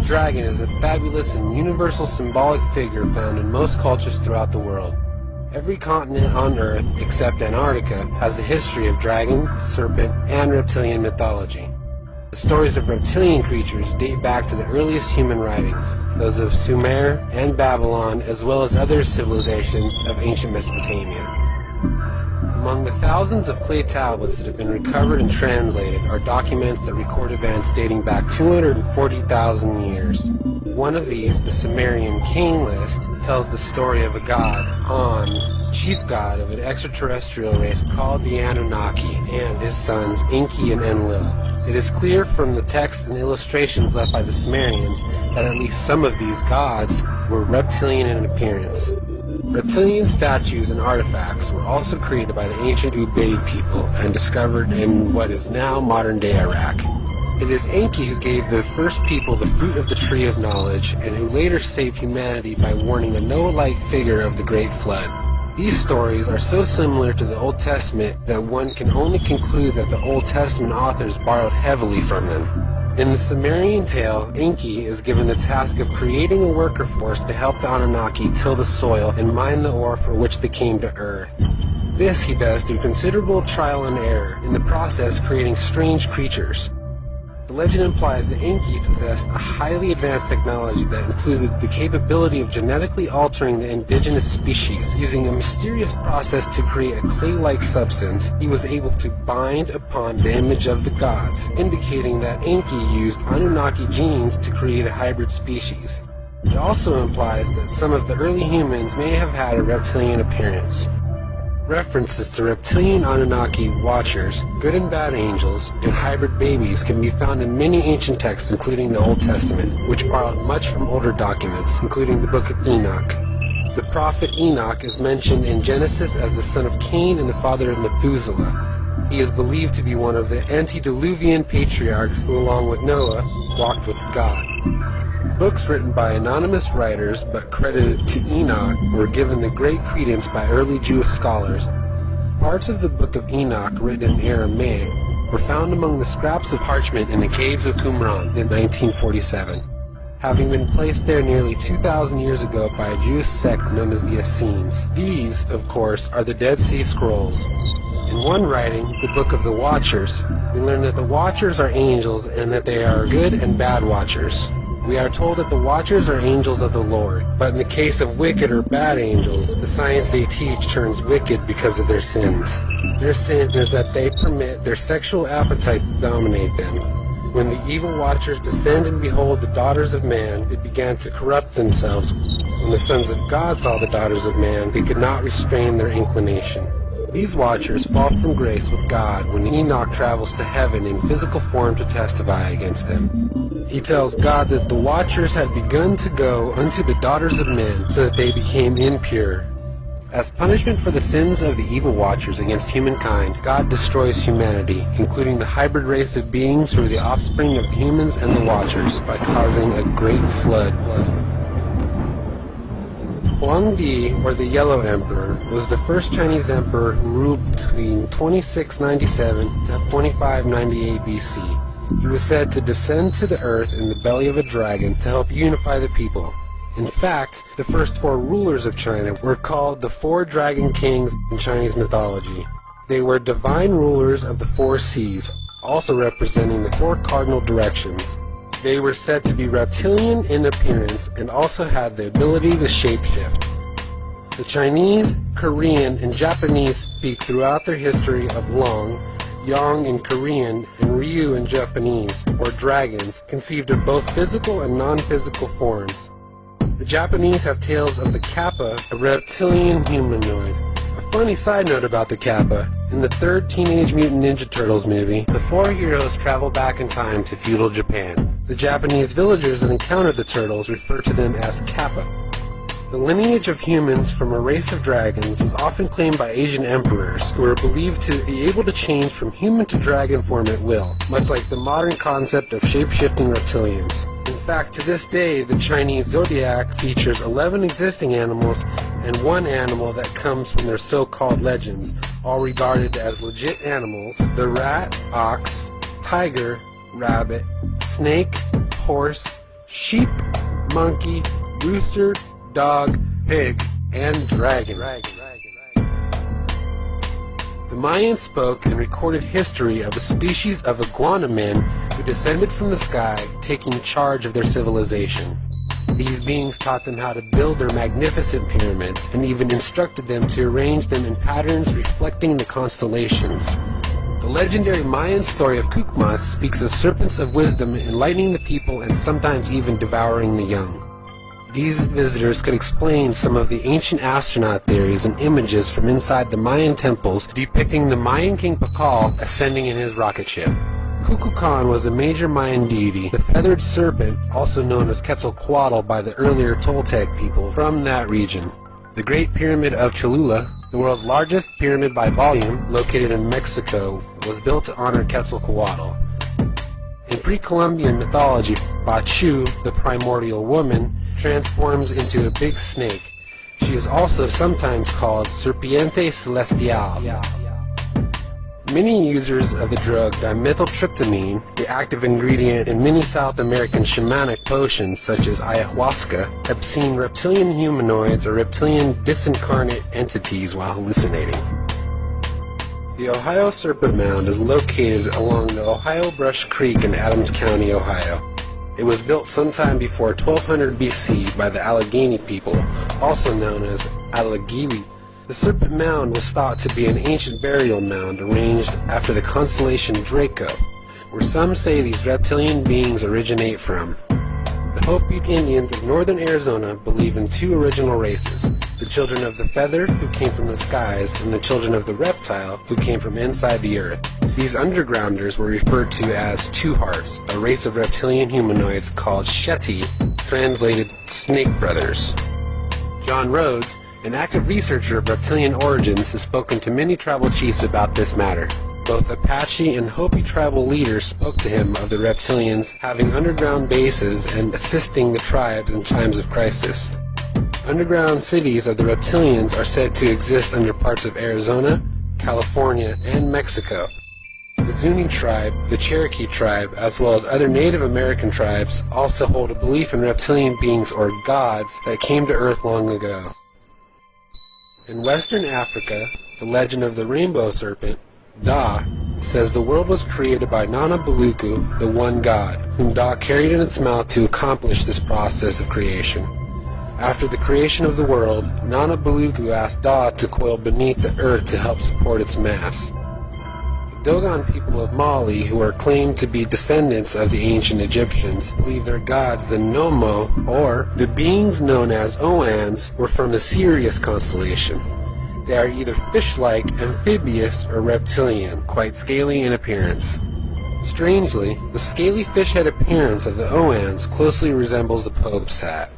dragon is a fabulous and universal symbolic figure found in most cultures throughout the world. Every continent on Earth, except Antarctica, has a history of dragon, serpent, and reptilian mythology. The stories of reptilian creatures date back to the earliest human writings, those of Sumer and Babylon, as well as other civilizations of ancient Mesopotamia. Among the thousands of clay tablets that have been recovered and translated are documents that record events dating back 240,000 years. One of these, the Sumerian King List, tells the story of a god, An, chief god of an extraterrestrial race called the Anunnaki, and his sons Enki and Enlil. It is clear from the texts and illustrations left by the Sumerians that at least some of these gods were reptilian in appearance. Reptilian statues and artifacts were also created by the ancient Ubaid people and discovered in what is now modern-day Iraq. It is Enki who gave the first people the fruit of the tree of knowledge and who later saved humanity by warning a Noah-like figure of the Great Flood. These stories are so similar to the Old Testament that one can only conclude that the Old Testament authors borrowed heavily from them. In the Sumerian tale, Enki is given the task of creating a worker force to help the Anunnaki till the soil and mine the ore for which they came to Earth. This he does through considerable trial and error, in the process creating strange creatures. The legend implies that Enki possessed a highly advanced technology that included the capability of genetically altering the indigenous species. Using a mysterious process to create a clay-like substance, he was able to bind upon the image of the gods, indicating that Enki used Anunnaki genes to create a hybrid species. It also implies that some of the early humans may have had a reptilian appearance. References to reptilian Anunnaki watchers, good and bad angels, and hybrid babies can be found in many ancient texts including the Old Testament, which borrowed much from older documents, including the Book of Enoch. The prophet Enoch is mentioned in Genesis as the son of Cain and the father of Methuselah. He is believed to be one of the antediluvian patriarchs who, along with Noah, walked with God. Books written by anonymous writers but credited to Enoch were given the great credence by early Jewish scholars. Parts of the Book of Enoch, written in Aramaic, were found among the scraps of parchment in the caves of Qumran in 1947, having been placed there nearly 2,000 years ago by a Jewish sect known as the Essenes. These, of course, are the Dead Sea Scrolls. In one writing, the Book of the Watchers, we learn that the Watchers are angels and that they are good and bad Watchers. We are told that the Watchers are angels of the Lord, but in the case of wicked or bad angels, the science they teach turns wicked because of their sins. Their sin is that they permit their sexual appetite to dominate them. When the evil Watchers descend and behold the daughters of man, they began to corrupt themselves. When the sons of God saw the daughters of man, they could not restrain their inclination. These Watchers fall from grace with God when Enoch travels to heaven in physical form to testify against them. He tells God that the Watchers had begun to go unto the daughters of men, so that they became impure. As punishment for the sins of the evil Watchers against humankind, God destroys humanity, including the hybrid race of beings who are the offspring of the humans and the Watchers, by causing a great flood. Huangdi, or the Yellow Emperor, was the first Chinese emperor who ruled between 2697 to 2598 BC. He was said to descend to the earth in the belly of a dragon to help unify the people. In fact, the first four rulers of China were called the Four Dragon Kings in Chinese mythology. They were divine rulers of the four seas, also representing the four cardinal directions. They were said to be reptilian in appearance and also had the ability to shapeshift. The Chinese, Korean, and Japanese speak throughout their history of Long, Yang in Korean, and Ryu in Japanese, or dragons, conceived of both physical and non-physical forms. The Japanese have tales of the Kappa, a reptilian humanoid. A funny side note about the Kappa: in the third Teenage Mutant Ninja Turtles movie, the four heroes travel back in time to feudal Japan. The Japanese villagers that encounter the turtles refer to them as Kappa. The lineage of humans from a race of dragons was often claimed by Asian emperors, who were believed to be able to change from human to dragon form at will, much like the modern concept of shape-shifting reptilians. In fact, to this day, the Chinese zodiac features 11 existing animals and one animal that comes from their so-called legends, all regarded as legit animals: the rat, ox, tiger, rabbit, snake, horse, sheep, monkey, rooster, dog, pig, and dragon. The Mayans spoke and recorded history of a species of iguana men who descended from the sky, taking charge of their civilization. These beings taught them how to build their magnificent pyramids and even instructed them to arrange them in patterns reflecting the constellations. The legendary Mayan story of Cucmas speaks of serpents of wisdom enlightening the people and sometimes even devouring the young. These visitors could explain some of the ancient astronaut theories and images from inside the Mayan temples depicting the Mayan king Pakal ascending in his rocket ship. Kukulkan was a major Mayan deity, the feathered serpent, also known as Quetzalcoatl by the earlier Toltec people from that region. The Great Pyramid of Cholula, the world's largest pyramid by volume, located in Mexico, was built to honor Quetzalcoatl. In pre-Columbian mythology, Bachu, the primordial woman, transforms into a big snake. She is also sometimes called Serpiente Celestial. Many users of the drug dimethyltryptamine, the active ingredient in many South American shamanic potions such as ayahuasca, have seen reptilian humanoids or reptilian disincarnate entities while hallucinating. The Ohio Serpent Mound is located along the Ohio Brush Creek in Adams County, Ohio. It was built sometime before 1200 BC by the Allegheny people, also known as Allegheny. The Serpent Mound was thought to be an ancient burial mound arranged after the constellation Draco, where some say these reptilian beings originate from. The Hopi Indians of northern Arizona believe in two original races, the children of the feather, who came from the skies, and the children of the reptile, who came from inside the earth. These undergrounders were referred to as Two Hearts, a race of reptilian humanoids called Shetty, translated Snake Brothers. John Rhodes, an active researcher of reptilian origins, has spoken to many tribal chiefs about this matter. Both Apache and Hopi tribal leaders spoke to him of the reptilians having underground bases and assisting the tribes in times of crisis. Underground cities of the reptilians are said to exist under parts of Arizona, California, and Mexico. The Zuni tribe, the Cherokee tribe, as well as other Native American tribes also hold a belief in reptilian beings or gods that came to Earth long ago. In Western Africa, the legend of the rainbow serpent, Da, says the world was created by Nana Baluku, the one god, whom Da carried in its mouth to accomplish this process of creation. After the creation of the world, Nana Baluku asked Da to coil beneath the earth to help support its mass. The Dogon people of Mali, who are claimed to be descendants of the ancient Egyptians, believe their gods, the Nomo, or the beings known as Oans, were from the Sirius constellation. They are either fish-like, amphibious, or reptilian, quite scaly in appearance. Strangely, the scaly fish-head appearance of the Oans closely resembles the Pope's hat.